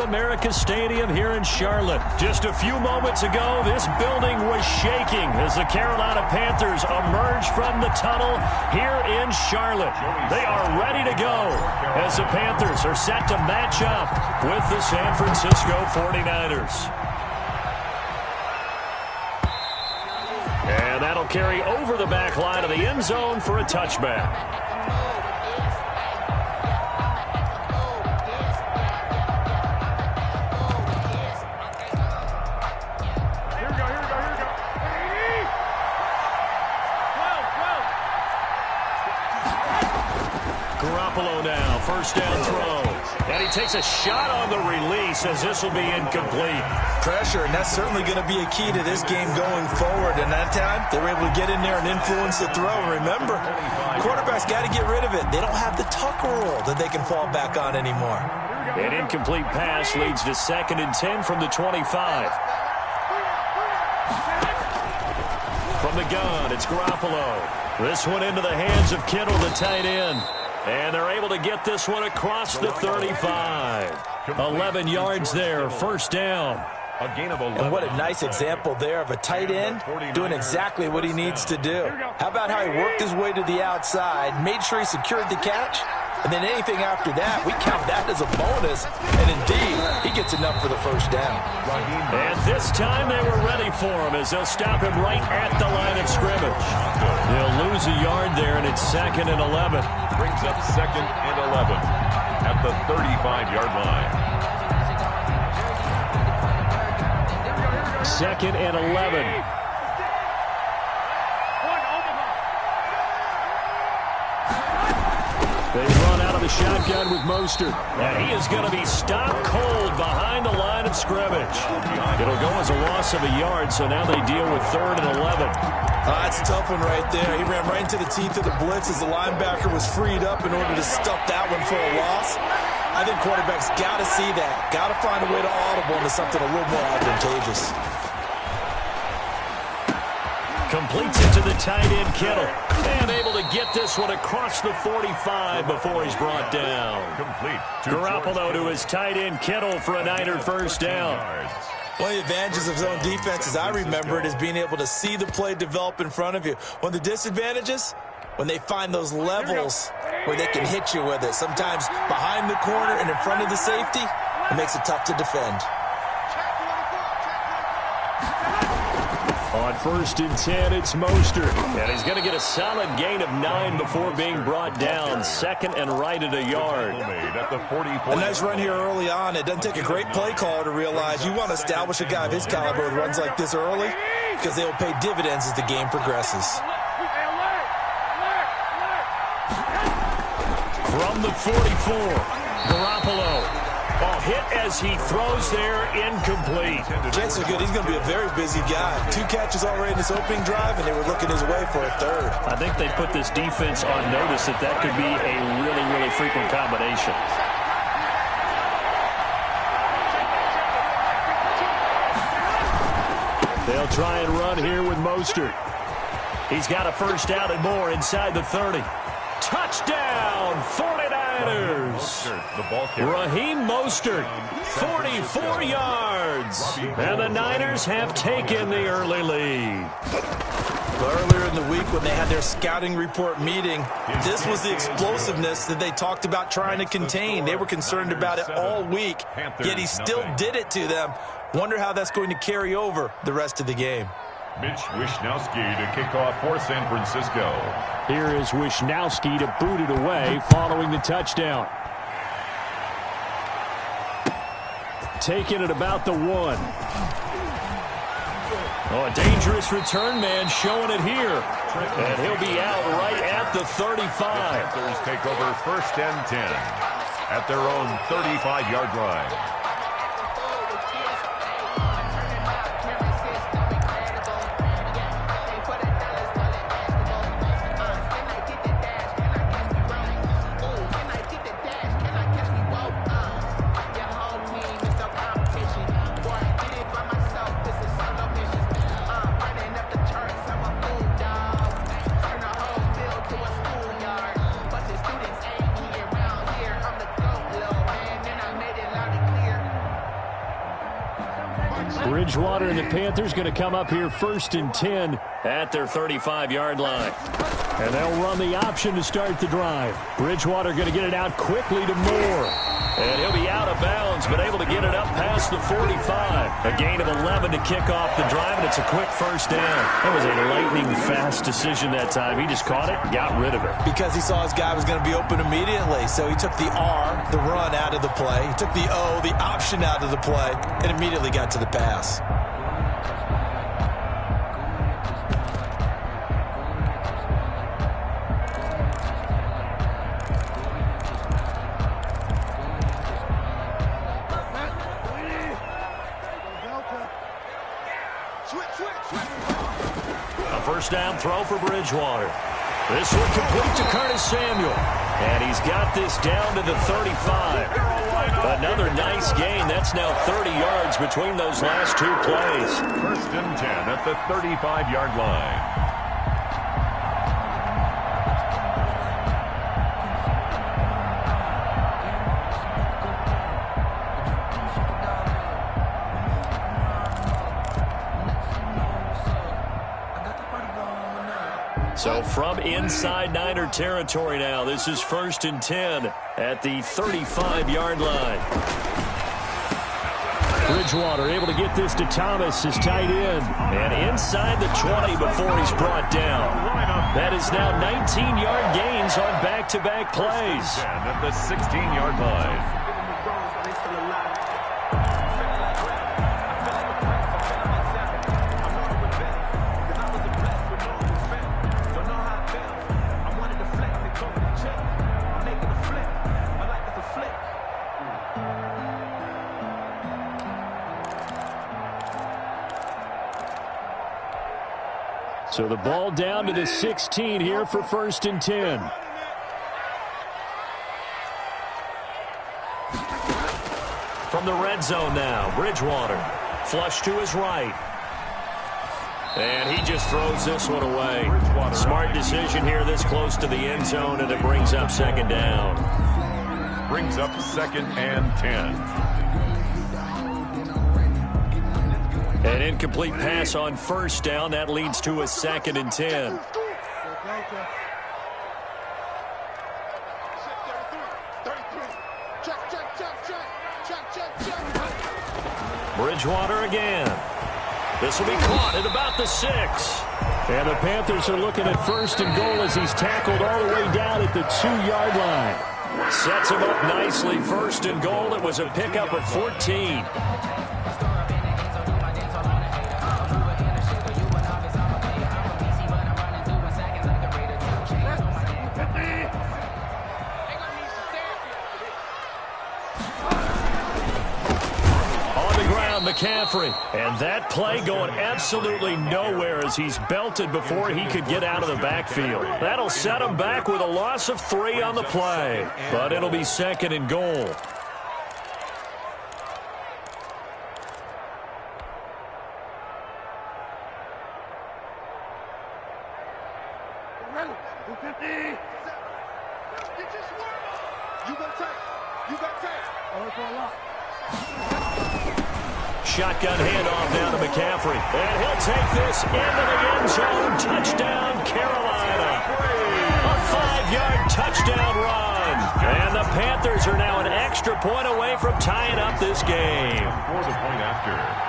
America Stadium here in Charlotte. Just a few moments ago, this building was shaking as the Carolina Panthers emerged from the tunnel here in Charlotte. They are ready to go as the Panthers are set to match up with the San Francisco 49ers. And that'll carry over the back line of the end zone for a touchback. Now, first down throw. And he takes a shot on the release as this will be incomplete. Pressure, and that's certainly going to be a key to this game going forward. And that time, they were able to get in there and influence the throw. Remember, quarterbacks got to get rid of it. They don't have the tuck rule that they can fall back on anymore. An incomplete pass leads to 2nd and 10 from the 25. From the gun, it's Garoppolo. This one into the hands of Kittle, the tight end. And they're able to get this one across the 35. 11 yards there, first down. And what a nice example there of a tight end doing exactly what he needs to do. How about how he worked his way to the outside, made sure he secured the catch, and then anything after that, we count that as a bonus. And indeed, he gets enough for the first down. And this time they were ready for him as they'll stop him right at the line of scrimmage. They'll lose a yard there, and it's 2nd and 11. Brings up 2nd and 11 at the 35-yard line. 2nd and 11. They run out of the shotgun with Mostert. And he is going to be stopped cold behind the line of scrimmage. It'll go as a loss of a yard, so now they deal with 3rd and 11. That's a tough one right there. He ran right into the teeth of the blitz as the linebacker was freed up in order to stuff that one for a loss. I think quarterbacks got to see that. Got to find a way to audible into something a little more advantageous. Completes it to the tight end, Kittle. And able to get this one across the 45 before he's brought down. Complete. Garoppolo to his tight end, Kittle, for a Niner first down. One of the advantages of zone defense, as I remember it, is being able to see the play develop in front of you. One of the disadvantages, when they find those levels where they can hit you with it. Sometimes behind the corner and in front of the safety, it makes it tough to defend. On 1st and 10, it's Mostert. And he's going to get a solid gain of 9 before being brought down. 2nd and right at a yard. A nice run here early on. It doesn't take a great play caller to realize you want to establish a guy of his caliber with runs like this early because they will pay dividends as the game progresses. From the 44, Garoppolo. Ball hit as he throws there, incomplete. Chances are good. He's going to be a very busy guy. 2 catches already in this opening drive, and they were looking his way for a 3rd. I think they put this defense on notice that could be a really, really frequent combination. They'll try and run here with Mostert. He's got a first down and more inside the 30. Touchdown, 49ers. Raheem Mostert, 44 yards. And the Niners have taken the early lead. Earlier in the week when they had their scouting report meeting, this was the explosiveness that they talked about trying to contain. They were concerned about it all week, yet he still did it to them. Wonder how that's going to carry over the rest of the game. Mitch Wishnowsky to kick off for San Francisco. Here is Wishnowsky to boot it away following the touchdown. Taking it about the 1. Oh, a dangerous return man showing it here. And he'll be out right at the 35. The Panthers take over 1st and 10 at their own 35-yard line. Clear. Bridgewater and the Panthers going to come up here 1st and 10 at their 35-yard line. And they'll run the option to start the drive. Bridgewater going to get it out quickly to Moore. And he'll be out of bounds, but able to get it up past the 45. A gain of 11 to kick off the drive, and it's a quick first down. That was a lightning-fast decision that time. He just caught it, got rid of it. Because he saw his guy was going to be open immediately. So he took the R, the run, out of the play. He took the O, the option, out of the play, and immediately got to the pass. First down throw for Bridgewater. This will complete to Curtis Samuel. And he's got this down to the 35. Another nice gain. That's now 30 yards between those last two plays. 1st and 10 at the 35-yard line. So from inside Niner territory now, this is 1st and 10 at the 35-yard line. Bridgewater able to get this to Thomas, his tight end. And inside the 20 before he's brought down. That is now 19-yard gains on back-to-back plays. At the 16-yard line. So the ball down to the 16 here for 1st and 10. From the red zone now, Bridgewater. Flush to his right. And he just throws this one away. Smart decision here this close to the end zone, and it brings up 2nd down. Brings up 2nd and 10. An incomplete pass on 1st down. That leads to a 2nd and 10. Bridgewater again. This will be caught at about the 6. And the Panthers are looking at 1st and goal as he's tackled all the way down at the 2-yard line. Sets him up nicely. 1st and goal. It was a pickup of 14. McCaffrey. And that play going absolutely nowhere as he's belted before he could get out of the backfield. That'll set him back with a loss of 3 on the play. But it'll be 2nd and goal. Shotgun handoff down to McCaffrey. And he'll take this into the end zone. Touchdown, Carolina. A 5-yard touchdown run. And the Panthers are now an extra point away from tying up this game. For the point after.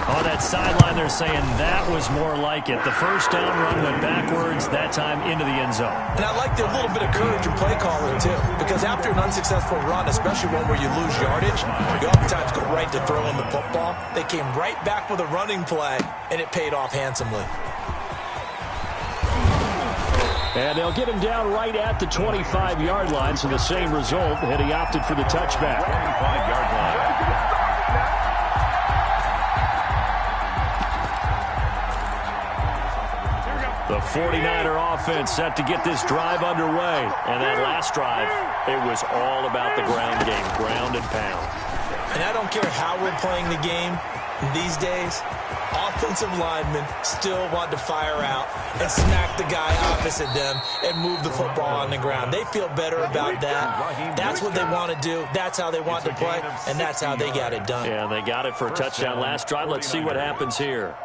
On that sideline, they're saying that was more like it. The 1st down run went backwards, that time into the end zone. And I like the little bit of courage in play calling, too. Because after an unsuccessful run, especially one where you lose yardage, you oftentimes go right to throwing the football. They came right back with a running play, and it paid off handsomely. And they'll get him down right at the 25-yard line, so the same result, and he opted for the touchback. 25-yard line. The 49er offense set to get this drive underway. And that last drive, it was all about the ground game, ground and pound. And I don't care how we're playing the game. These days, offensive linemen still want to fire out and smack the guy opposite them and move the football on the ground. They feel better about that. That's what they want to do. That's how they want to play, and that's how they got it done. Yeah, they got it for a touchdown last drive. Let's see what happens here.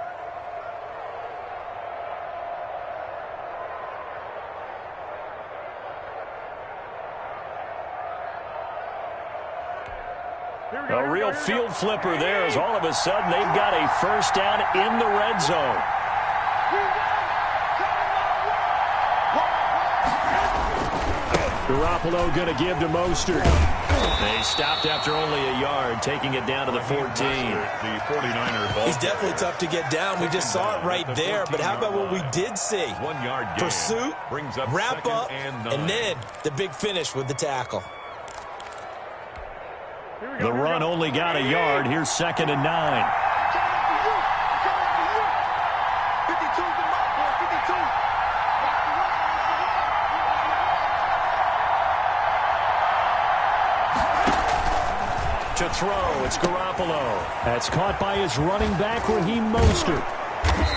A real field flipper there as all of a sudden they've got a first down in the red zone. Garoppolo going to give to Mostert. They stopped after only a yard, taking it down to the 14. The 49er ball. He's definitely tough to get down. We just saw it right there. But how about what we did see? 1 yard gain. Pursuit, wrap up, and then the big finish with the tackle. The run only got a yard. Here's 2nd and 9. To throw, it's Garoppolo. That's caught by his running back, Raheem Mostert.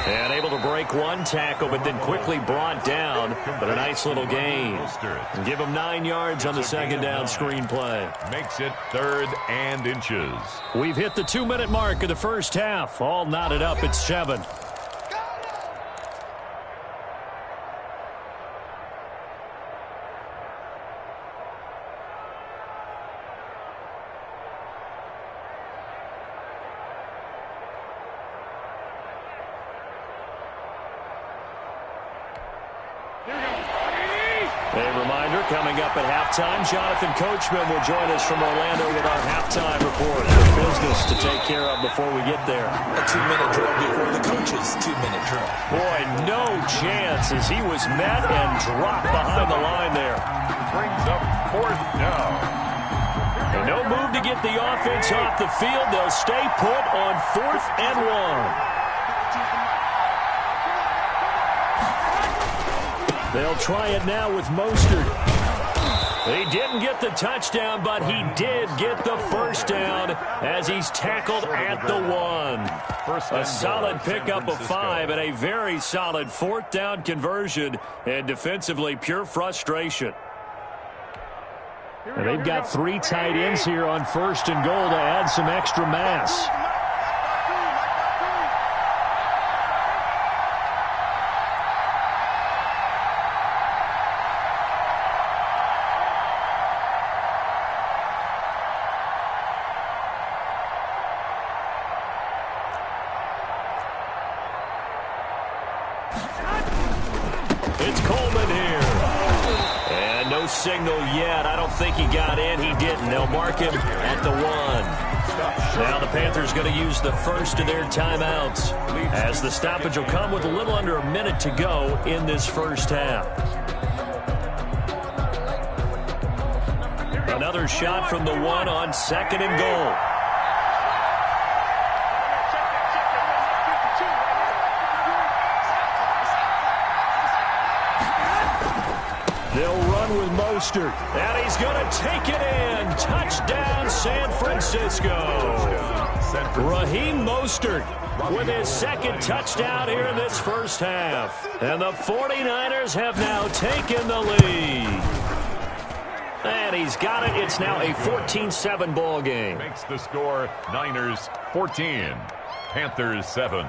And able to break one tackle, but then quickly brought down. But a nice little gain. And give him 9 yards on the second down screen play. Makes it 3rd and inches. We've hit the 2-minute mark of the first half. All knotted up at 7. A reminder, coming up at halftime, Jonathan Coachman will join us from Orlando with our halftime report. There's business to take care of before we get there. A 2-minute drill before the coach's 2-minute drill. Boy, no chance as he was met and dropped behind the line there. Brings up 4th down. And no move to get the offense off the field. They'll stay put on 4th and 1. They'll try it now with Mostert. He didn't get the touchdown, but he did get the first down as he's tackled at the 1. A solid pickup of 5 and a very solid 4th down conversion, and defensively pure frustration. And they've got 3 tight ends here on 1st and goal to add some extra mass. Signal yet. I don't think he got in. He didn't. They'll mark him at the 1. Now the Panthers going to use the first of their timeouts as the stoppage will come with a little under a minute to go in this first half. Another shot from the 1 on 2nd and goal. They'll run with Mostert, and he's going to take it in. Touchdown, San Francisco. Raheem Mostert with his 2nd touchdown here in this first half. And the 49ers have now taken the lead. And he's got it. It's now a 14-7 ball game. Makes the score Niners 14, Panthers 7.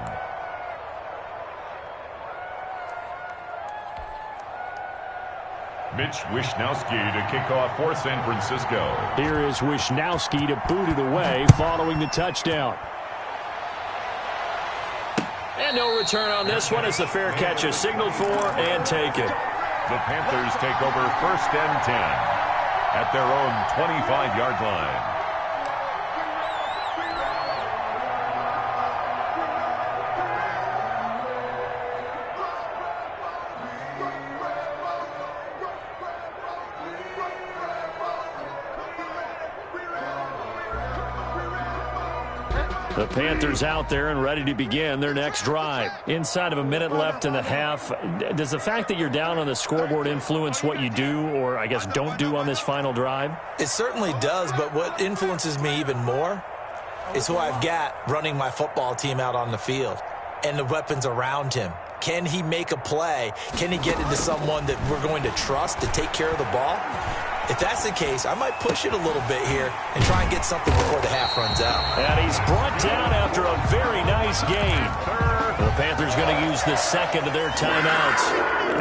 Mitch Wishnowsky to kick off for San Francisco. Here is Wishnowsky to boot it away following the touchdown. And no return on this one as the fair catch is signaled for and taken. The Panthers take over 1st and 10 at their own 25-yard line. The Panthers out there and ready to begin their next drive. Inside of a minute left in the half, does the fact that you're down on the scoreboard influence what you do or, I guess, don't do on this final drive? It certainly does, but what influences me even more is who I've got running my football team out on the field and the weapons around him. Can he make a play? Can he get into someone that we're going to trust to take care of the ball? If that's the case, I might push it a little bit here and try and get something before the half runs out. And he's brought down after a very nice gain. The Panthers going to use the second of their timeouts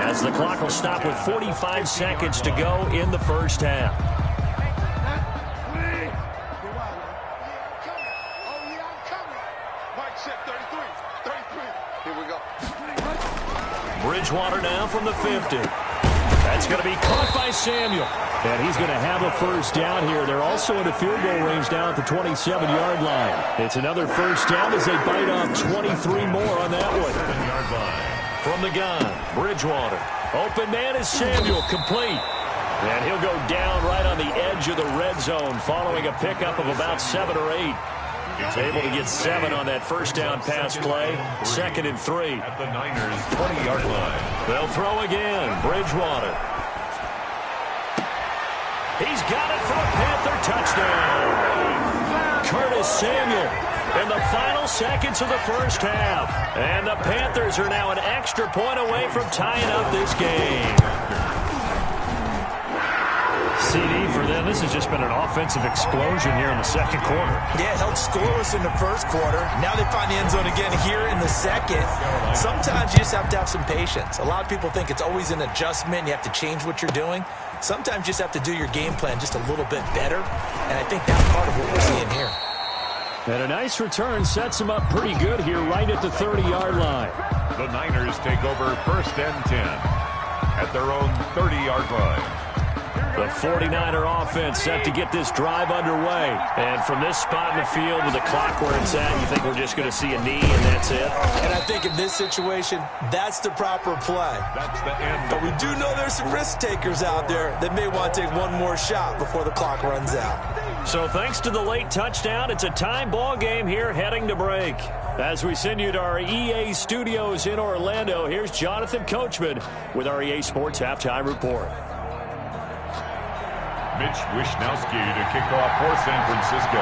as the clock will stop with 45 seconds to go in the first half. Bridgewater now from the 50. That's going to be caught by Samuel. And he's going to have a first down here. They're also in a field goal range down at the 27-yard line. It's another first down as they bite off 23 more on that one. 7-yard line. From the gun, Bridgewater. Open man is Samuel, complete. And he'll go down right on the edge of the red zone following a pickup of about 7 or 8. He's able to get 7 on that first down pass play. 2nd and 3. At the Niners' 20-yard line. They'll throw again. Bridgewater. He's got it for a Panther touchdown. Curtis Samuel in the final seconds of the first half. And the Panthers are now an extra point away from tying up this game. CD for them. This has just been an offensive explosion here in the second quarter. Yeah, it held scoreless in the first quarter. Now they find the end zone again here in the second. Sometimes you just have to have some patience. A lot of people think it's always an adjustment. You have to change what you're doing. Sometimes you just have to do your game plan just a little bit better. And I think that's part of what we're seeing here. And a nice return sets him up pretty good here right at the 30-yard line. The Niners take over 1st and 10 at their own 30-yard line. The 49er offense set to get this drive underway. And from this spot in the field with the clock where it's at, you think we're just going to see a knee and that's it? And I think in this situation, that's the proper play. That's the end. But we do know there's some risk takers out there that may want to take one more shot before the clock runs out. So thanks to the late touchdown, it's a time ball game here heading to break. As we send you to our EA studios in Orlando, here's Jonathan Coachman with our EA Sports Halftime Report. Mitch Wishnowsky to kick off for San Francisco.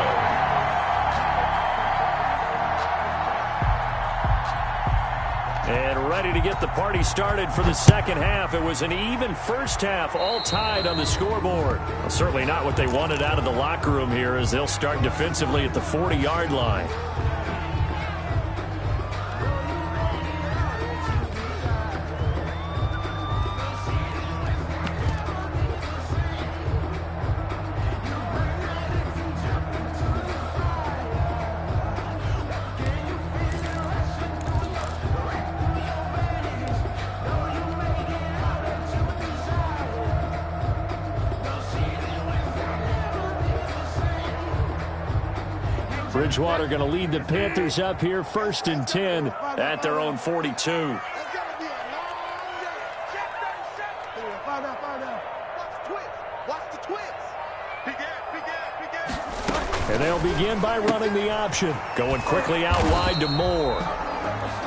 And ready to get the party started for the second half. It was an even first half, all tied on the scoreboard. Well, certainly not what they wanted out of the locker room here as they'll start defensively at the 40-yard line. Bridgewater going to lead the Panthers up here 1st and 10 at their own 42. And they'll begin by running the option. Going quickly out wide to Moore.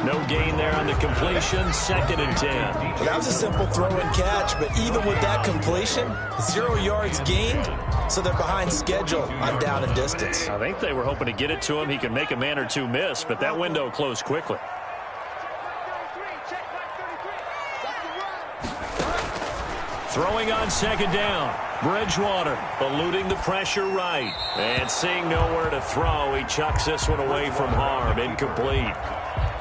No gain there on the completion. 2nd and 10. Well, that was a simple throw and catch, but even with that completion, 0 yards gained, so they're behind schedule on down and distance. I think they were hoping to get it to him. He could make a man or two miss, but that window closed quickly. Throwing on 2nd down. Bridgewater eluding the pressure right. And seeing nowhere to throw, he chucks this one away from harm. Incomplete.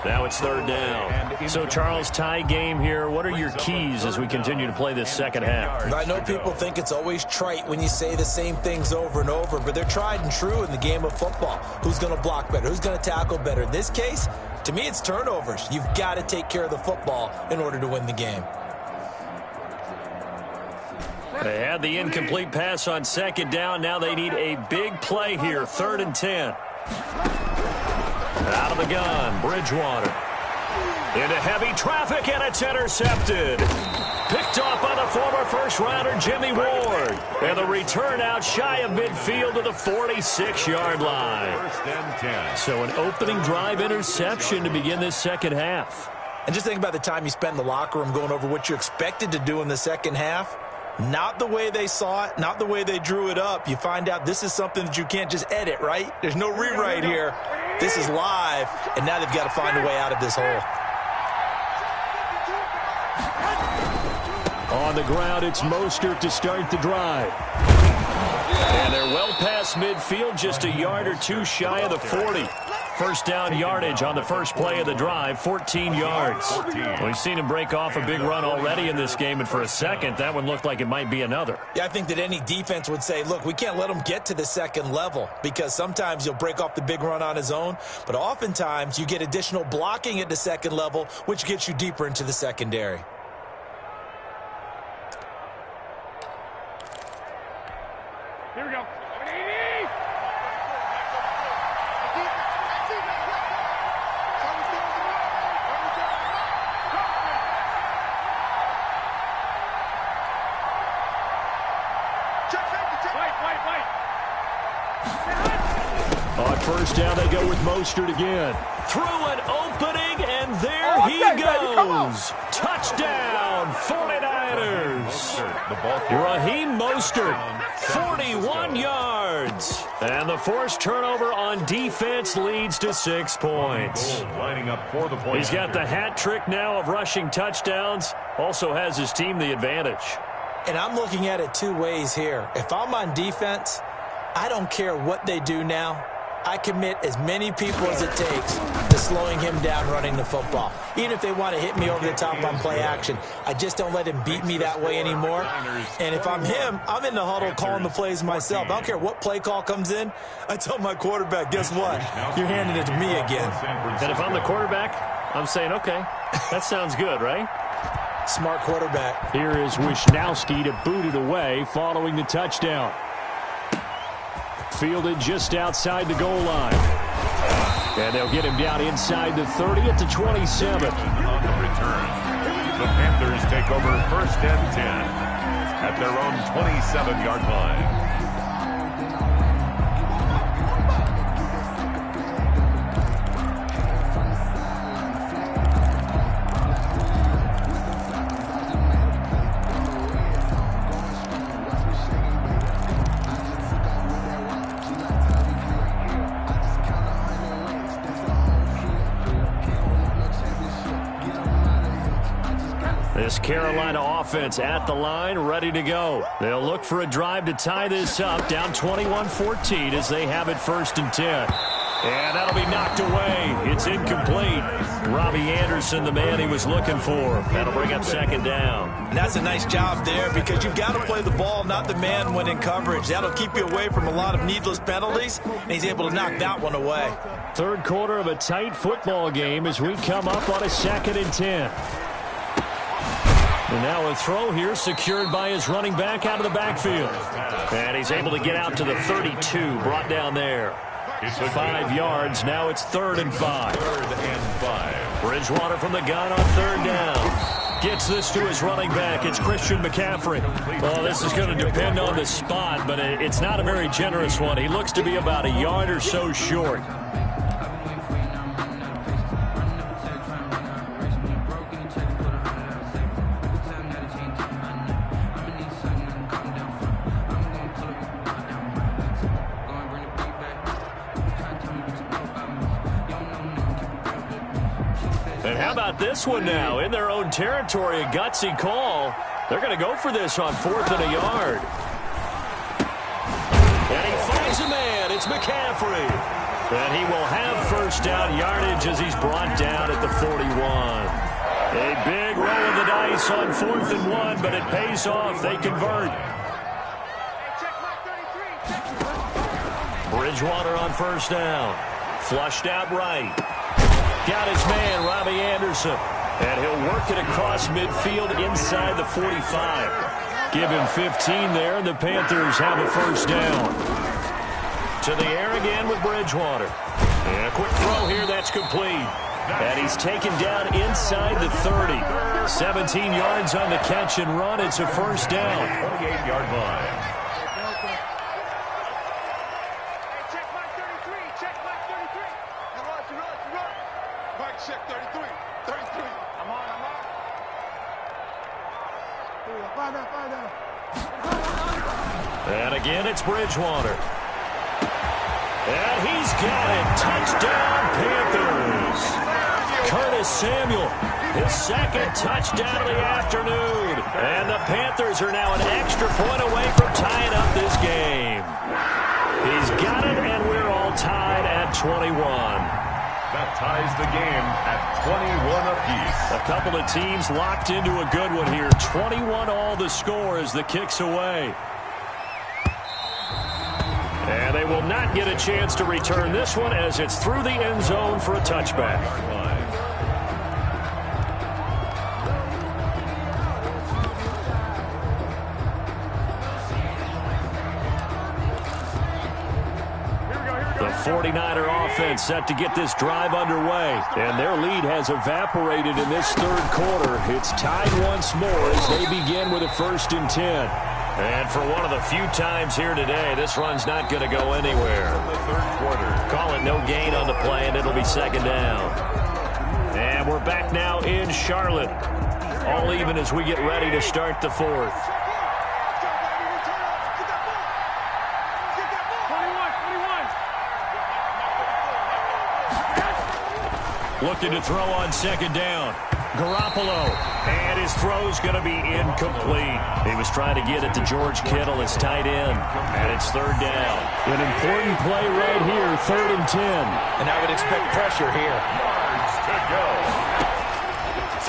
Now it's 3rd down. So, Charles, tie game here. What are your keys as we continue to play this second half? I know people think it's always trite when you say the same things over and over, but they're tried and true in the game of football. Who's going to block better? Who's going to tackle better? In this case, to me, it's turnovers. You've got to take care of the football in order to win the game. They had the incomplete pass on 2nd down. Now they need a big play here. 3rd and 10. Out of the gun, Bridgewater. Into heavy traffic, and it's intercepted. Picked off by the former first-rounder Jimmy Ward. And the return out shy of midfield to the 46-yard line. 1st and 10. So an opening drive interception to begin this second half. And just think about the time you spend in the locker room going over what you expected to do in the second half. Not the way they saw it, not the way they drew it up. You find out this is something that you can't just edit, right? There's no rewrite here. This is live, and now they've got to find a way out of this hole. On the ground, it's Mostert to start the drive. And they're well past midfield, just a yard or two shy of the 40. First down yardage on the first play of the drive, 14 yards. We've seen him break off a big run already in this game, and for a second, that one looked like it might be another. Yeah, I think that any defense would say, look, we can't let him get to the second level, because sometimes he'll break off the big run on his own, but oftentimes you get additional blocking at the second level, which gets you deeper into the secondary. Here we go. On first down, they go with Mostert again. Through an opening, and there he goes. Touchdown, 49ers. Raheem Mostert, 41 yards. And the forced turnover on defense leads to 6 points. Lining up for the point. He's got the hat trick now of rushing touchdowns. Also has his team the advantage. And I'm looking at it two ways here. If I'm on defense, I don't care what they do now. I commit as many people as it takes to slowing him down running the football. Even if they want to hit me over the top on play action, I just don't let him beat me that way anymore. And if I'm him, I'm in the huddle calling the plays myself. I don't care what play call comes in. I tell my quarterback, guess what? You're handing it to me again. And if I'm the quarterback, I'm saying, okay, that sounds good, right? Smart quarterback. Here is Wisnowski to boot it away following the touchdown. Fielded just outside the goal line. And they'll get him down inside the 30 at the 27. On the return, the Panthers take over first and 10 at their own 27-yard line. This Carolina offense at the line, ready to go. They'll look for a drive to tie this up, down 21-14 as they have it first and 10. And that'll be knocked away. It's incomplete. Robbie Anderson, the man he was looking for. That'll bring up second down. And that's a nice job there because you've got to play the ball, not the man when in coverage. That'll keep you away from a lot of needless penalties, and he's able to knock that one away. Third quarter of a tight football game as we come up on a second and 10. And now a throw here secured by his running back out of the backfield. And he's able to get out to the 32, brought down there. 5 yards, now it's 3rd and 5. 3rd and 5. Bridgewater from the gun on 3rd down. Gets this to his running back. It's Christian McCaffrey. Well, this is going to depend on the spot, but it's not a very generous one. He looks to be about a yard or so short. And how about this one now? In their own territory, a gutsy call. They're going to go for this on 4th and a yard. And he finds a man. It's McCaffrey. And he will have first down yardage as he's brought down at the 41. A big roll of the dice on 4th and 1, but it pays off. They convert. Bridgewater on first down. Flushed out right. Got his man, Robbie Anderson. And he'll work it across midfield inside the 45. Give him 15 there, and the Panthers have a first down. To the air again with Bridgewater. And a quick throw here, that's complete. And he's taken down inside the 30. 17 yards on the catch and run. It's a first down. 28-yard line. Check 33. 33. I'm on. Find out. And again, it's Bridgewater. And he's got it. Touchdown, Panthers. Curtis Samuel, his second touchdown of the afternoon. And the Panthers are now an extra point away from tying up this game. He's got it, and we're all tied at 21. That ties the game at 21 apiece. A couple of teams locked into a good one here. 21 all the score as the kick's away. And they will not get a chance to return this one as it's through the end zone for a touchback. The 49er offense set to get this drive underway. And their lead has evaporated in this third quarter. It's tied once more as they begin with a 1st and 10. And for one of the few times here today, this run's not going to go anywhere. The third quarter. Call it no gain on the play, and it'll be 2nd down. And we're back now in Charlotte. All even as we get ready to start the 4th. Looking to throw on 2nd down. Garoppolo, and his throw's going to be incomplete. He was trying to get it to George Kittle, his tight end, and it's 3rd down. An important play right here, 3rd and 10. And I would expect pressure here. Yards to go.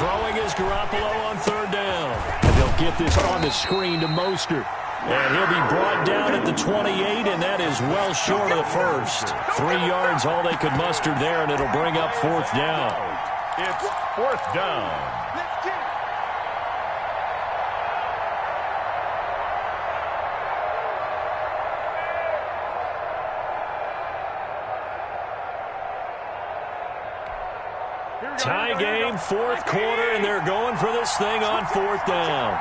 Throwing is Garoppolo on 3rd down. And they'll get this on the screen to Mostert. And he'll be brought down at the 28, and that is well short of the first. 3 yards all they could muster there, and it'll bring up 4th down. It's 4th down. Tie game, 4th quarter, and they're going for this thing on 4th down.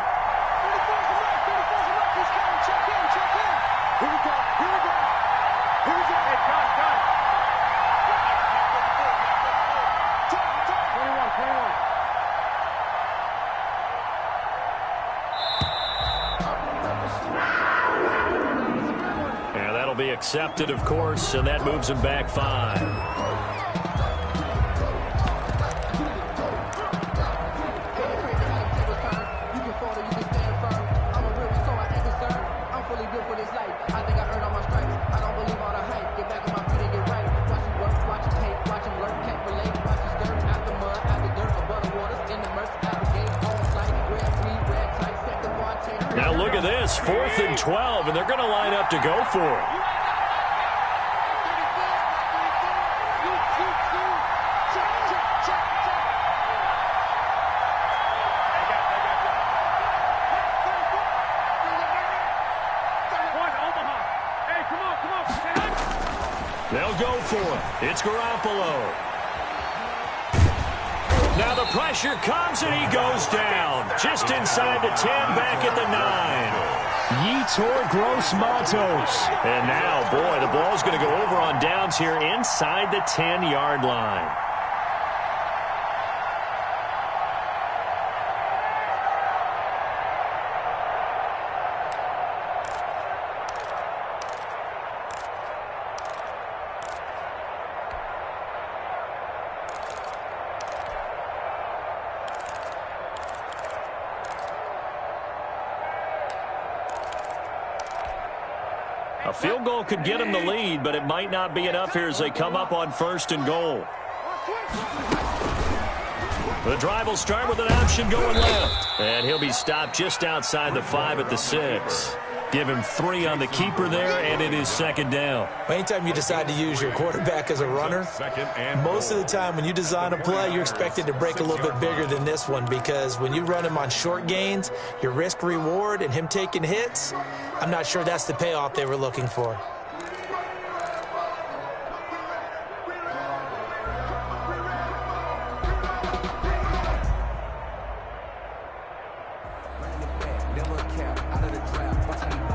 And that'll be accepted, of course, and that moves him back 5. Now look at this, 4th and 12, and they're going to line up to go for it. They'll go for it. It's Garoppolo. Now the pressure comes, and he goes down. Just inside the 10, back at the 9. Yetur Gross-Matos. And now, boy, the ball's going to go over on downs here inside the 10-yard line. A field goal could get him the lead, but it might not be enough here as they come up on 1st and goal. The drive will start with an option going left. And he'll be stopped just outside the 5 at the 6. Give him 3 on the keeper there, and it is 2nd down. Anytime you decide to use your quarterback as a runner, most of the time when you design a play, you're expected to break a little bit bigger than this one, because when you run him on short gains, your risk-reward and him taking hits, I'm not sure that's the payoff they were looking for.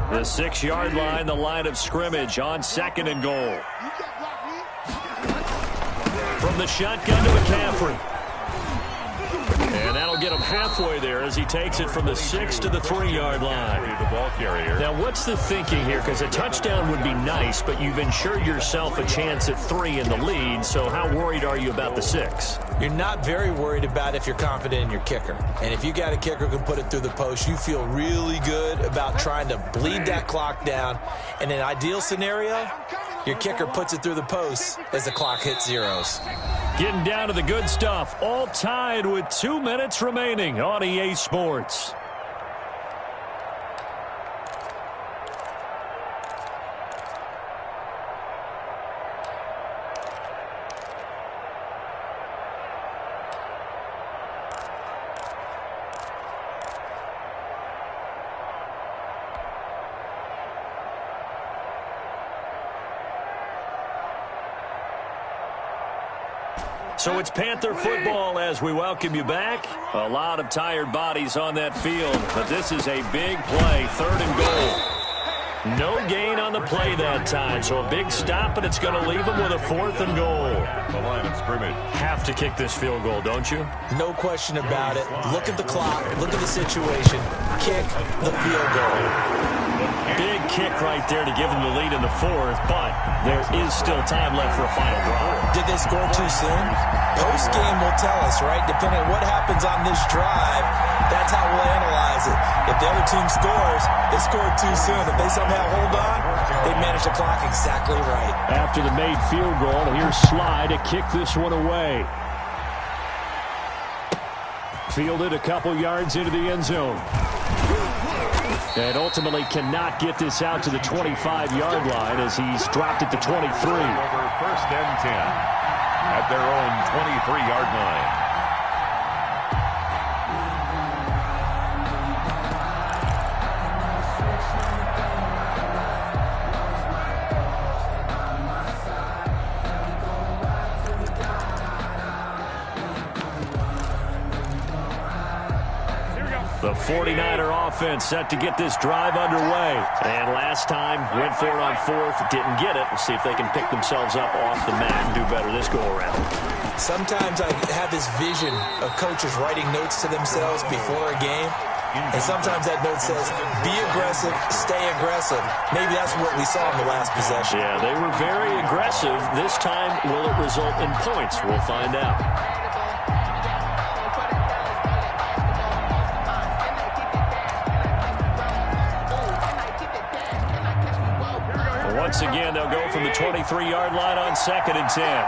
The 6-yard line, the line of scrimmage on 2nd and goal. From the shotgun to McCaffrey. And that'll get him halfway there as he takes it from the 6 to the 3-yard line. The ball carrier. Now, what's the thinking here? Because a touchdown would be nice, but you've ensured yourself a chance at 3 in the lead, so how worried are you about the 6? You're not very worried about if you're confident in your kicker. And if you got a kicker who can put it through the post, you feel really good about trying to bleed that clock down. In an ideal scenario, your kicker puts it through the post as the clock hits zeros. Getting down to the good stuff. All tied with 2 minutes remaining on EA Sports. So it's Panther football as we welcome you back. A lot of tired bodies on that field, but this is a big play, 3rd and goal. No gain on the play that time, so a big stop, and it's going to leave them with a 4th and goal. The line of scrimmage. Have to kick this field goal, don't you? No question about it. Look at the clock. Look at the situation. Kick the field goal. Big kick right there to give them the lead in the 4th, but there is still time left for a final drive. Did they score too soon? Post-game will tell us, right? Depending on what happens on this drive, that's how we'll analyze it. If the other team scores, they scored too soon. If they somehow hold on, they manage the clock exactly right. After the made field goal, here's Sly to kick this one away. Fielded a couple yards into the end zone. And ultimately cannot get this out to the 25-yard line as he's dropped it to 23. Over 1st and 10 at their own 23-yard line. The 49er offense set to get this drive underway. And last time, went for it on 4th, didn't get it. We'll see if they can pick themselves up off the mat and do better this go-around. Sometimes I have this vision of coaches writing notes to themselves before a game. And sometimes that note says, be aggressive, stay aggressive. Maybe that's what we saw in the last possession. Yeah, they were very aggressive. This time, will it result in points? We'll find out. Once again, they'll go from the 23-yard line on 2nd and 10.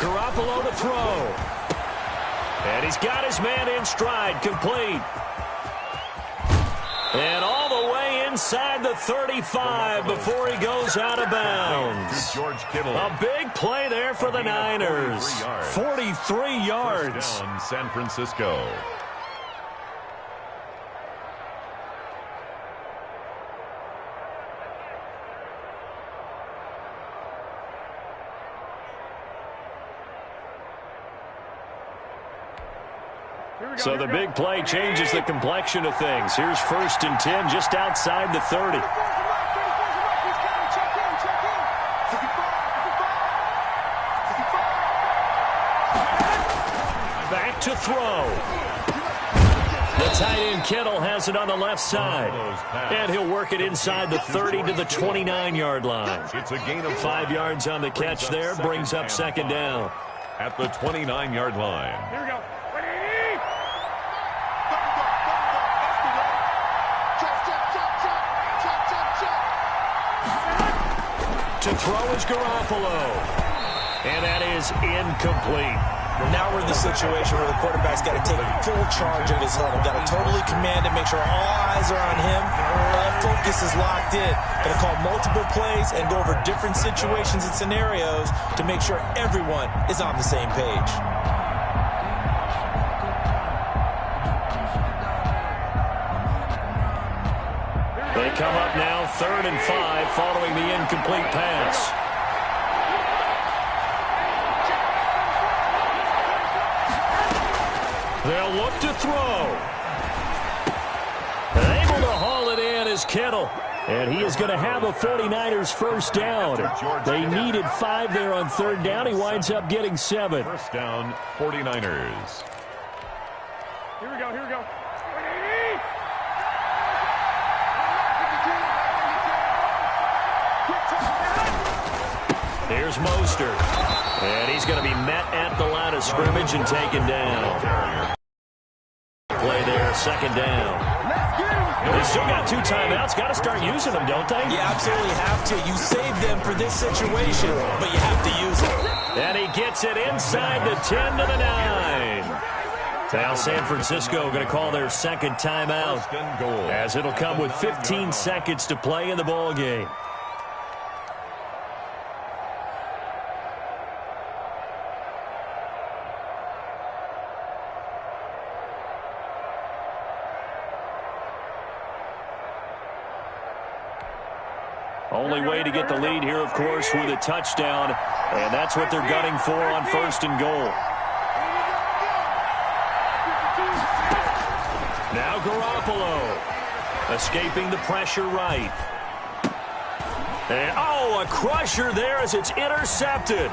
Garoppolo to throw. And he's got his man in stride, complete. And all the way inside the 35 before he goes out of bounds. George Kittle. A big play there for the Niners. 43 yards. First down, San Francisco. So the big play changes the complexion of things. Here's 1st and 10 just outside the 30. Back to throw. The tight end Kittle has it on the left side. And he'll work it inside the 30 to the 29-yard line. It's a gain of 5 yards on the catch there, brings up 2nd down. At the 29-yard line. Here we go. To throw is Garoppolo. And that is incomplete. Now we're in the situation where the quarterback's got to take full charge of his huddle. Got to totally command it, make sure all eyes are on him. All focus is locked in. Got to call multiple plays and go over different situations and scenarios to make sure everyone is on the same page. They come up now 3rd and 5 following the incomplete pass. They'll look to throw. Able to haul it in is Kittle. And he is going to have a 49ers first down. They needed 5 there on third down. He winds up getting 7. First down, 49ers. Here we go, here we go. Here's Mostert. And he's going to be met at the line of scrimmage and taken down. Play there, second down. They still got 2 timeouts. Got to start using them, don't they? You absolutely have to. You save them for this situation, but you have to use them. And he gets it inside the 10 to the 9. Now San Francisco going to call their second timeout, as it'll come with 15 seconds to play in the ball game. Only way to get the lead here, of course, with a touchdown, and that's what they're gunning for on first and goal. Now Garoppolo, escaping the pressure right. And, a crusher there as it's intercepted.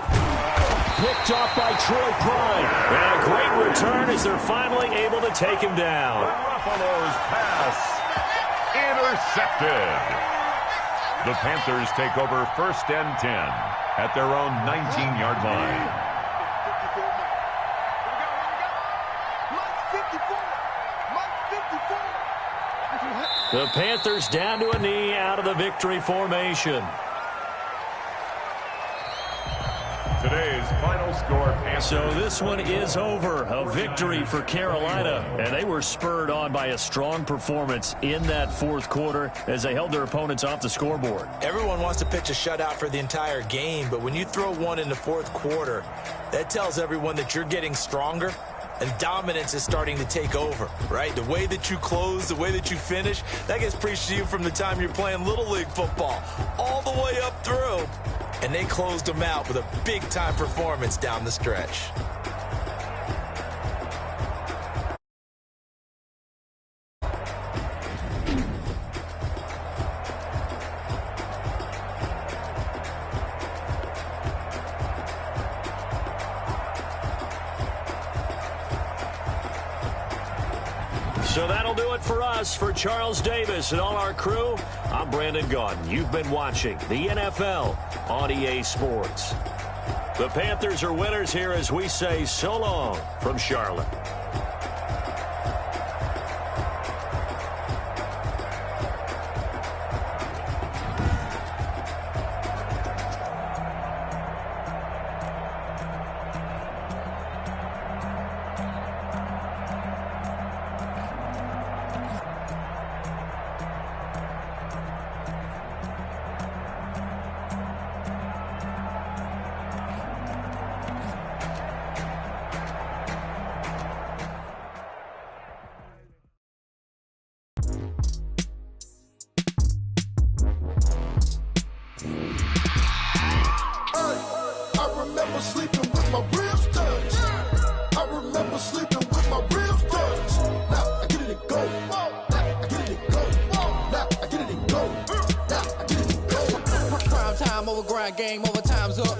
Picked off by Troy Prime. And a great return as they're finally able to take him down. Garoppolo's pass intercepted. The Panthers take over first and 10 at their own 19-yard line. The Panthers down to a knee out of the victory formation. Today's final score, Panthers. So this one is over. A victory for Carolina. And they were spurred on by a strong performance in that fourth quarter as they held their opponents off the scoreboard. Everyone wants to pitch a shutout for the entire game, but when you throw one in the fourth quarter, that tells everyone that you're getting stronger and dominance is starting to take over, right? The way that you close, the way that you finish, that gets preached to you from the time you're playing Little League football all the way up through. And they closed them out with a big-time performance down the stretch. So that'll do it for us. For Charles Davis and all our crew, I'm Brandon Gaudin. You've been watching the NFL on EA Sports. The Panthers are winners here as we say so long from Charlotte. Game over, time's up.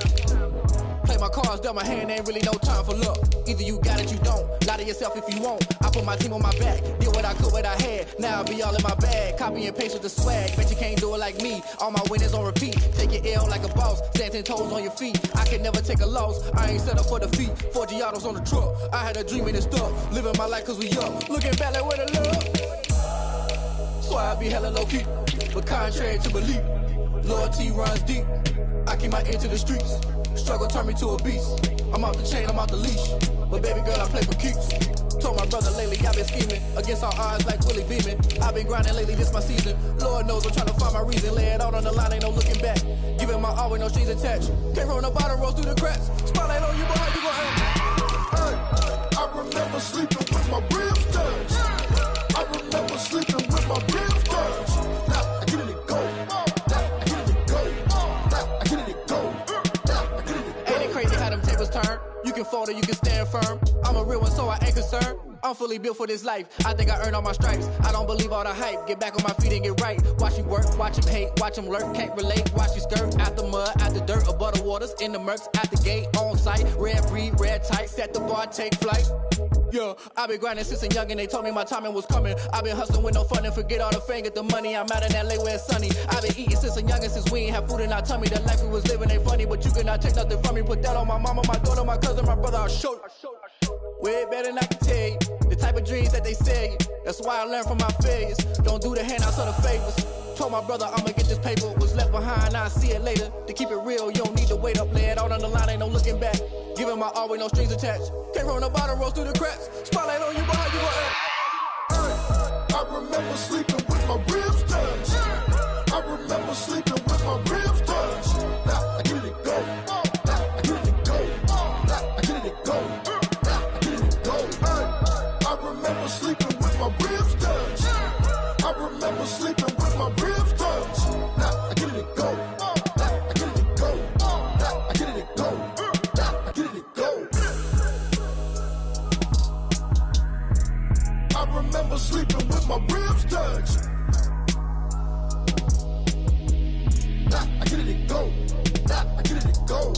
Play my cards, dealt my hand, ain't really no time for luck. Either you got it, you don't. Lie to yourself if you won't. I put my team on my back, did what I could, what I had. Now I'll be all in my bag, copy and paste with the swag. Bet you can't do it like me. All my winners on repeat. Take your L like a boss, stand 10 toes on your feet. I can never take a loss, I ain't set up for defeat. 4 Giottos on the truck, I had a dream and it's stuck. Living my life cause we up, looking back like where the love. So I be hella low key, but contrary to belief, loyalty runs deep. I keep my ear to the streets. Struggle turned me to a beast. I'm off the chain, I'm off the leash. But baby girl, I play for keeps. Told my brother lately, I've been scheming against all odds like Willie Beeman. I've been grinding lately, this my season. Lord knows I'm trying to find my reason. Lay it out on the line, ain't no looking back. Giving my all with no strings attached. Can't roll no bottom, roll through the cracks. Spotlight on you, but how you gon' act? Hey, I remember sleeping with my ribs touched. I remember sleeping with my ribs touched. Now I get it and go. Ain't it crazy how them tables turn? You can fold or you can stand firm. I'm a real one, so I ain't concerned. I'm fully built for this life. I think I earned all my stripes. I don't believe all the hype. Get back on my feet and get right. Watch you work, watch him hate, watch him lurk. Can't relate, watch you skirt. Out the mud, out the dirt, above the waters, in the murks, out the gate, on site. Red breed, red tight, set the bar, take flight. Yeah, I been grinding since a young and they told me my timing was coming. I been hustling with no fun and forget all the fame, get the money. I'm out in LA where it's sunny. I been eating since a young and since we ain't have food in our tummy. The life we was living ain't funny, but you cannot take nothing from me. Put that on my mama, my daughter, my cousin, my brother, I'll show you. Way better than I can tell you. The type of dreams that they sell you. That's why I learned from my failures. Don't do the handouts or the favors. Told my brother I'ma get this paper. Was left behind, I'll see it later. To keep it real, you don't need to wait up. Lay it out on the line, ain't no looking back. Giving my all with no strings attached. Can't roll the bottom, rolls through the cracks. Spotlight on you, but how you gon' act? I remember sleeping with my ribs touched. I remember sleeping with my ribs touched. Now I get it go. Now I get it go. Now I get it go. Now I get it go. I remember sleeping with my ribs touched. I remember sleeping with my ribs touched. Now I get it go. Now I get it go. Now I get it go. Now I get it go. I remember sleeping with my ribs touched. Now I get it go. Now I get it go.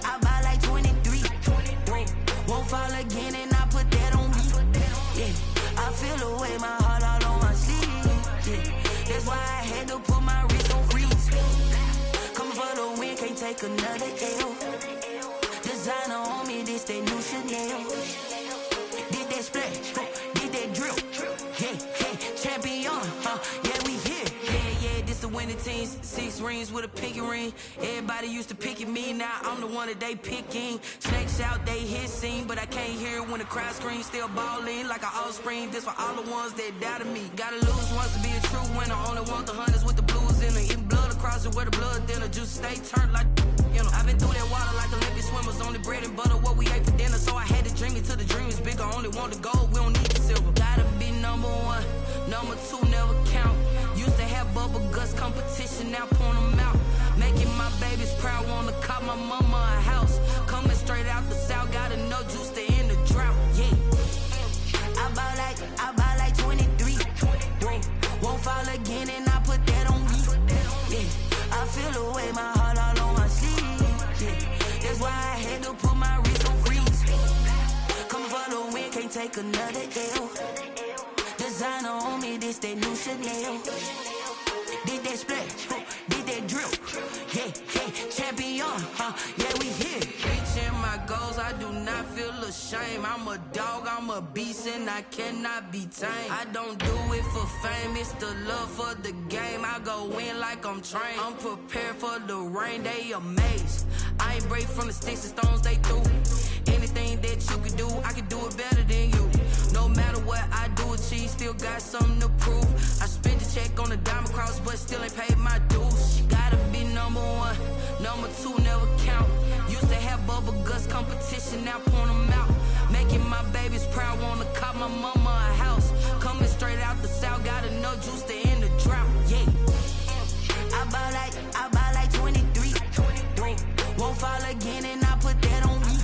I buy like 23. Won't fall again and I put that on me. Yeah, I feel the way my heart all on my sleeve. Yeah, that's why I had to put my wrist on freeze. Coming for the win, can't take another L. Designer on me, this that new Chanel. Did that splash, did that drill. Yeah, champion, yeah, we here. Yeah, this the winning team. 6 rings with a pinky ring. Everybody used to pick at me, now I'm the one that they picking. Snakes out, they hit scene, but I can't hear it when the crowd screams. Still balling like an offspring. This for all the ones that doubted me. Gotta lose once to be a true winner. Only want the hunters with the blues in it. Eating blood across it where the blood thinner. Juice stay turned like, you know. I've been through that water like Olympic swimmers. Only bread and butter, what we ate for dinner. So I had to dream it till the dream is bigger. Only want the gold, we don't need the silver. Gotta be number 1, number 2 never count. Used to have bubble guts competition, now point them out. Making my babies proud, wanna cop my mama a house. Coming straight out the south, gotta know juice to end the drought. Yeah, I buy like 23. Won't fall again and I put that on me. Yeah, I feel the way my heart all on my sleeve. Yeah, that's why I had to put my wrist on freeze. Coming for the win, can't take another L. Designer on me, this that new Chanel. Did that splash, did that drill. Yeah, champion, yeah, we here. Reaching my goals, I do not feel ashamed. I'm a dog, I'm a beast, and I cannot be tamed. I don't do it for fame, it's the love for the game. I go in like I'm trained. I'm prepared for the rain, they amazed. I ain't break from the sticks and stones they threw. Anything that you can do, I can do it better than you. No matter what I do, achieve, still got something to prove. I spent the check on the diamond cross, but still ain't paid my dues. Gotta be number 1, number 2 never count. Used to have bubble guts competition, now point them out. Making my babies proud, wanna cop my mama a house. Coming straight out the south, gotta know juice to end the drought. Yeah, I buy like 23. Won't fall again and I put that on me.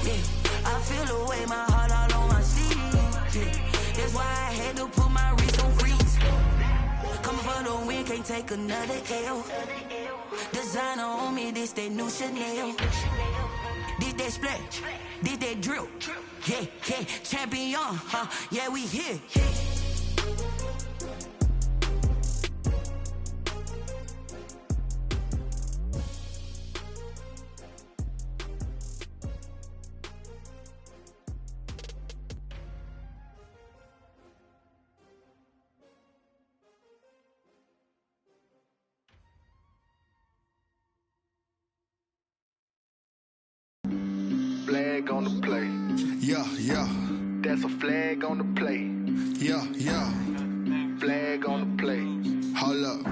Yeah, I feel the way my heart all on my sleeve. Yeah, that's why I had to put my wrist on freeze. Coming for the win, can't take another L. Designer on me, this that new Chanel. Did that splash, did that drill. Yeah, champion, yeah, we here. Flag on the play. Yeah. That's a flag on the play. Yeah. Flag on the play. Hold up.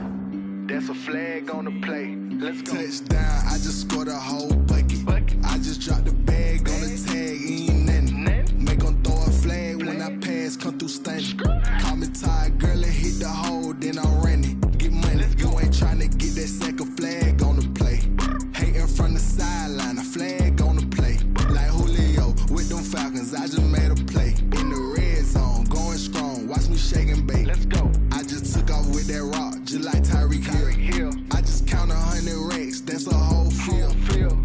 That's a flag on the play. Let's go. Touchdown, I just scored a whole bucket. just dropped the bag on the tag, ain't nothing. Make 'em throw a flag when I pass, come through stunning. Call me tired, girl, and hit the hole, then I'm running. Get money, you ain't tryna get that second flag on the play. Hating from the sideline, a flag on the play. Like Julio with them Falcons, I just made a play. In the red zone, going strong, watch me shake and bake. Let's go. I just took off with that rock, just like Tyreek Hill. I just count 100 racks, that's a whole field.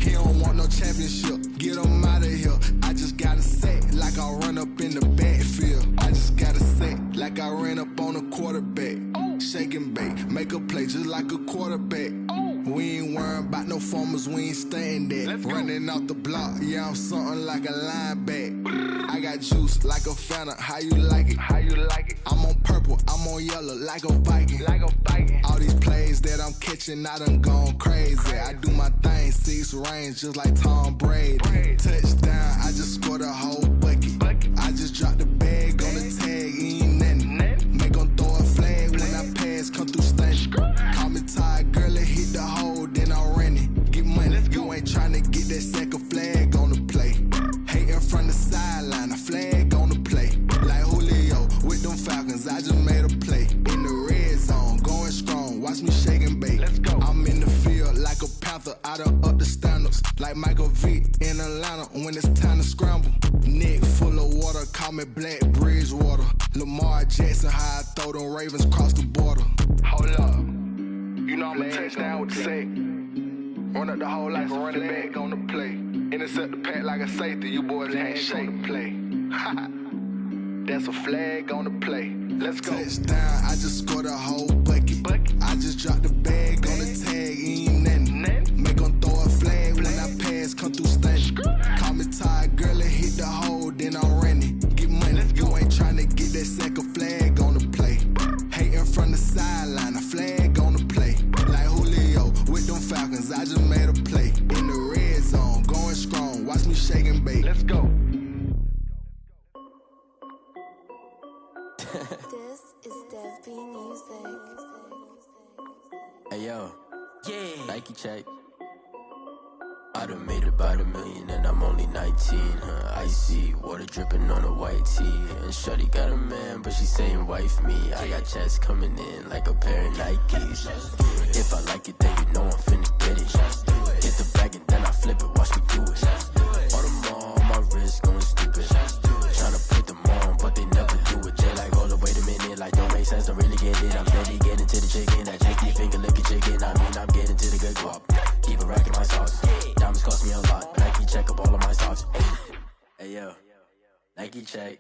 He don't want no championship, get him out of here. I just gotta say, like I run up in the backfield. I just gotta say, like I ran up on a quarterback. Shake and bake, make a play just like a quarterback. We ain't worrying about no formers, we ain't staying there. Running off the block, yeah, I'm something like a linebacker. I got juice like a Fanta, how you like it? How you like it? I'm on purple, I'm on yellow, like a Viking. Like a Viking. All these plays that I'm catching, I done gone crazy. I do my thing, 6 range, just like Tom Brady. Touchdown, I just scored a whole bucket. I just dropped the bag on the tag, ain't nothing. Make 'em throw a flag when I pass, come through stunning. Call me tired, girl, and hit the hole, then I'm running. Get money, you ain't tryna get that second flag on the play. Hating from the sideline, a flag on the play. Like Julio with them Falcons, I just made a play. In the red zone, going strong, watch me shake and bake. Let's go. I'm in the field like a Panther, I done up the standards. Like Michael Vick in Atlanta when it's time to scramble. Neck full of water, call me Black Bridgewater. Lamar Jackson, how I throw them Ravens cross the border. Hold up, you know I'm a touchdown with the sack. Run up the hole like a running back on the play. Intercept the pack like a safety, you boys can't shake the play. That's a flag on the play. Let's go. Touchdown, I just scored a whole bucket. I just dropped the bag on the tag, ain't nothing. Make 'em throw a flag when I pass, come through stunning. Call me tired, girl, and hit the hole, then I'm running. Get money, you ain't tryna get that second flag on the play. Hating from the sideline, a flag on the play. Like Julio with them Falcons, I just made a play. In the red zone, going strong, watch me shake and bake. Let's go. This is Dev B Music. Hey yo, Nike check. I done made about $1 million and I'm only 19. Icy water dripping on a white tee. And shorty got a man, but she saying wife me. I got checks coming in like a pair of Nikes. If I like it, then you know I'm finna get it. Get the bag and then I flip it, watch me do it. On them all, my wrist going stupid. Tryna put them on, but they never do it. They like, hold up, wait a minute, like don't make sense, don't really get it. I'm steady getting to the chicken, that tasty finger licking chicken. I mean, I'm getting to the good guap. Keep a rack in my socks. Diamonds cost me a lot. Nike check up all of my socks. Hey yo, Nike check.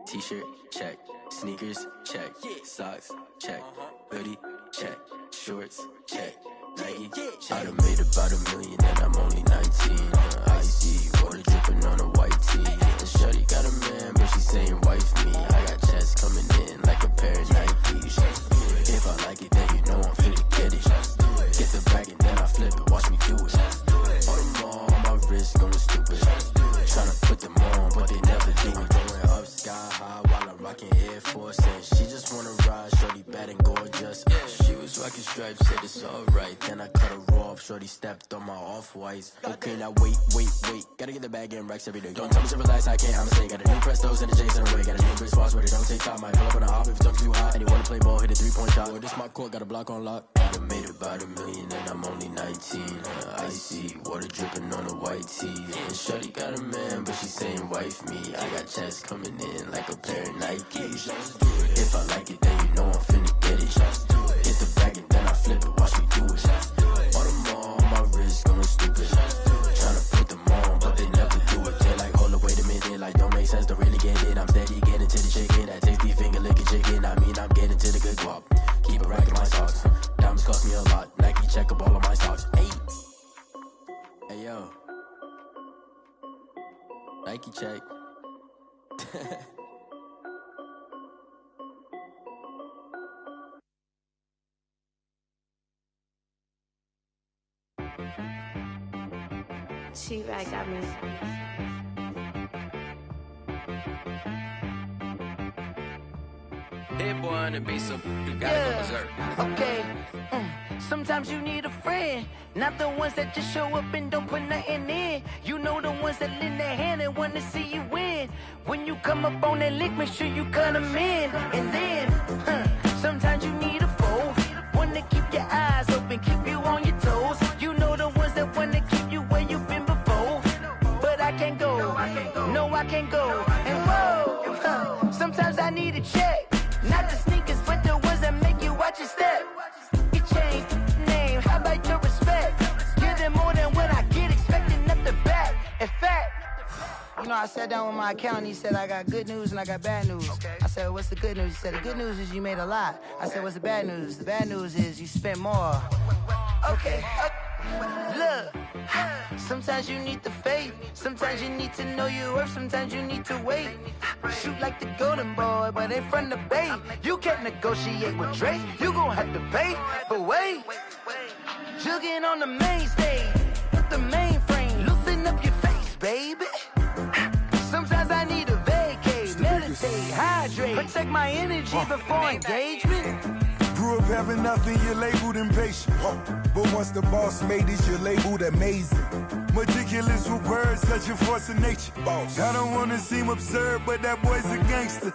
T-shirt check. Sneakers check. Socks check. Hoodie check. Shorts check. Nike check. I done made about $1 million and I'm only 19. Icy water dripping on a white tee. And shorty got a man, but she saying wife me. I got checks coming in like a pair of Nikes. If I like it, then you know I'm finna get it. Get the bag and then I flip it, watch me do it. On them all, my wrist going stupid. Tryna put them on, but they never do it. Going up sky high while I'm rocking Air Force. And she just wanna ride, shorty bad and gorgeous. She was rocking stripes, said it's alright. Then I cut her off, shorty stepped on my off-whites. Okay, now wait. Gotta get the bag and racks every day. Don't tell me to relax, I can't, I'ma say. Got a new Prestos and a J's in the way. Got a new wrist watch, but it don't take time. Might pull up on a hop if it talks too hot. And you wanna play ball, hit a 3-point shot. Or this my court, got a block on lock. I done made about $1 million and I'm only 19. Icy water dripping on a white tee. And shorty got a man, but she saying wife me. I got checks coming in like a pair of Nikes. If I like it, then you know I'm finna get it. Hit the bag and then I flip it, watch me do it. On them all, my wrist going stupid. Tryna put them on, but they never do it. They like, hold up, wait a minute, like don't make sense, don't really get it. I'm steady getting to the chicken, that tasty finger licking chicken. I mean, I'm getting to the good guap. Keep a rack in my socks. Diamonds cost me a lot. Nike check up all of my socks. Hey yo, Nike check. She-Rag got me. Hit boy on the beat, so you gotta go berserk. Okay. Sometimes you need a friend, not the ones that just show up and don't put nothing in. You know the ones that lend their hand and want to see you win. When you come up on that lick, make sure you cut them in. And then, sometimes you need a foe, one to keep your eyes open, keep you on your toes. You know the ones that want to keep you where you've been before. But I can't go, no I can't go. And whoa, sometimes I need a check, not the sneakers, but the ones that make you watch your step. You change name, how about your respect? Give them more than what I get, expecting nothing back. In fact, you know, I sat down with my accountant, he said, I got good news and I got bad news. I said, what's the good news? He said, the good news is you made a lot. I said, what's the bad news? The bad news is you spent more. Okay, look, sometimes you need the faith, sometimes you need to know your worth, sometimes you need to wait. Shoot like the golden boy, but in front of the bay. You can't negotiate with Drake, you gon' have to pay. But wait, jugging on the main stage, with the mainframe, loosen up your face, baby. Sometimes I need a vacate, meditate, hydrate, protect my energy before engagement. Grew up having nothing, you're labeled impatient. But once the boss made it, you're labeled amazing. Meticulous with words, such a force of nature. I don't wanna seem absurd, but that boy's a gangster.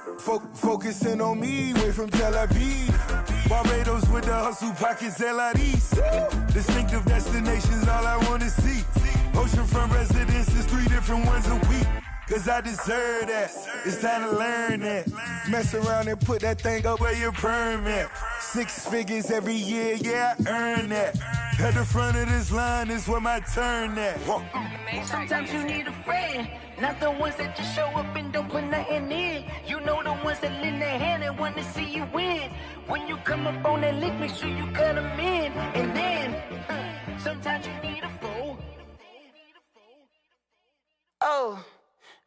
Focusing on me, way from Tel Aviv. Barbados with the hustle pockets, LIDs. Distinctive destinations, all I wanna see. Oceanfront residences, 3 different ones a week. Cause I deserve that, it's time to learn that. Mess around and put that thing up where your permit. 6 figures every year, yeah, I earn that. At the front of this line is where my turn at. Sometimes you need a friend, not the ones that just show up and don't put nothing in. You know the ones that lend their hand and want to see you win. When you come up on that lick, make sure you cut them in. And then, sometimes you need a foe. Oh.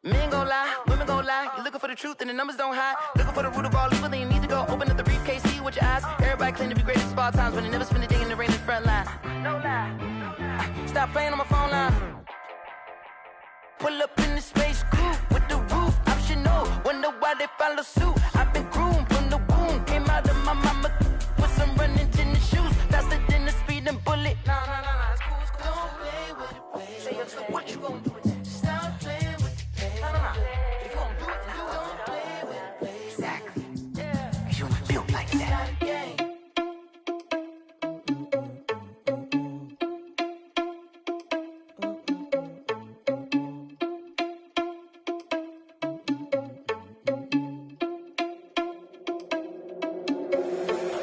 Men gon' lie, women gon' lie. You're looking for the truth and the numbers don't hide. Looking for the root of all evil, then you need to go open up the briefcase, see with your eyes. Everybody claim to be greatest of all times, but they never spend a day in the rain in the front line. No lie. Stop playing on my phone line. Pull up in the space coupe with the roof optional. Wonder why they follow suit. I've been groomed from the womb. Came out of my mama with some running tennis shoes. Faster than the speeding bullet. Nah, it's cool, it's cool. Don't play with it, baby. Say so what you gon' do with it? Stop playing with it. If you gon' do it, then don't play with it, baby. Exactly. Yeah. Cause you ain't built like that.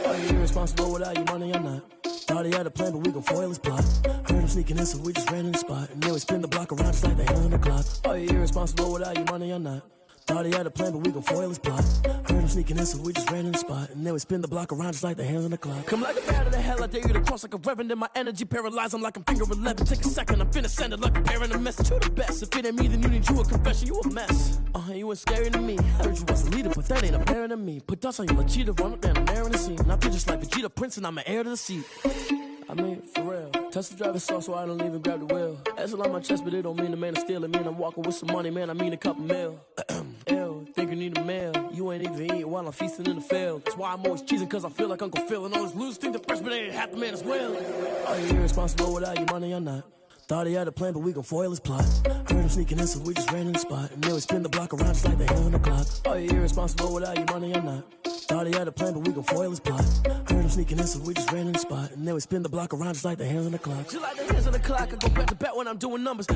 Are you irresponsible without your money or not? Thought he had a plan, but we gon' foil his plot. Heard him sneaking in, so we just ran in the spot. And then we spin the block around just like the hand on the clock. Are you irresponsible without your money or not? Thought he had a plan, but we gon' foil his plot. Heard him sneaking in, so we just ran in the spot. And then we spin the block around just like the hands on the clock. Come like a bat of the hell, I dare you to cross like a reverend. In my energy paralyzed, I'm like I'm finger 11. Take a second, I'm finna send it like a bearing a message. You the best, if it ain't me, then you need you a confession. You a mess, you ain't scary to me. Heard you was a leader, but that ain't apparent to me. Put dust on you, cheetah, run up down the air in the scene. Now I just like Vegeta Prince, and I'm an heir to the seat. I mean, for real. Touch the driver's sauce so I don't even grab the wheel. That's on my chest, but it don't mean the man is stealing. Mean I'm walking with some money, man, I mean a couple mil. Ew, think you need a meal. You ain't even eating while I'm feasting in the field. That's why I'm always cheesing, cause I feel like Uncle Phil. And all those losers think the freshman ain't half the man as well. Are you irresponsible without your money or not? Thought he had a plan, but we gon' foil his plot. Heard him sneaking in, so we just ran in the spot. And then we spin the block around just like the hand on the clock. Are you irresponsible without your money or not? Thought he had a plan, but we gon' foil his plot. Heard him sneaking in, so we just ran in the spot. And then we spin the block around just like the hands on the clock. Just like the hands on the clock, I go back to back when I'm doing numbers.